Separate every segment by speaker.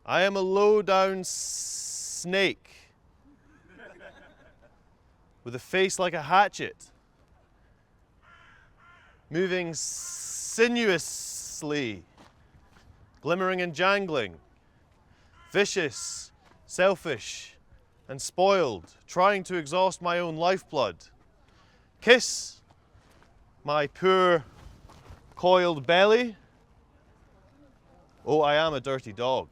Speaker 1: I am a low-down snake with a face like a hatchet, moving sinuously, glimmering and jangling, vicious, selfish, and spoiled, trying to exhaust my own lifeblood. Kiss my poor, coiled belly. Oh, I am a dirty dog.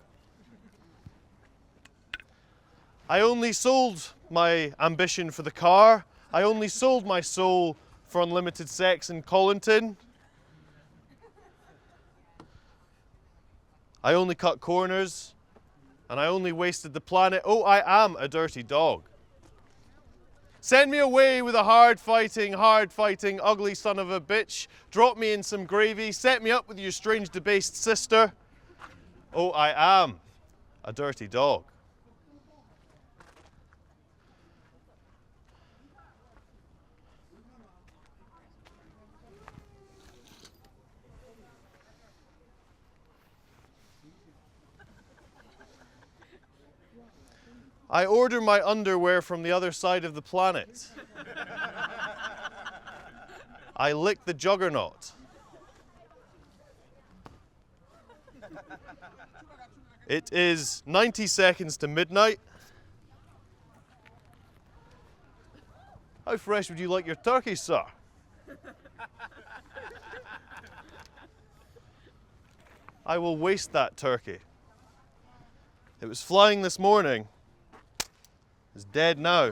Speaker 1: I only sold my ambition for the car. I only sold my soul for unlimited sex in Constantine. I only cut corners, and I only wasted the planet. Oh, I am a dirty dog. Send me away with a hard-fighting, ugly son of a bitch. Drop me in some gravy. Set me up with your strange, debased sister. Oh, I am a dirty dog. I order my underwear from the other side of the planet. I lick the juggernaut. It is 90 seconds to midnight. How fresh would you like your turkey, sir? I will waste that turkey. It was flying this morning. It's dead now.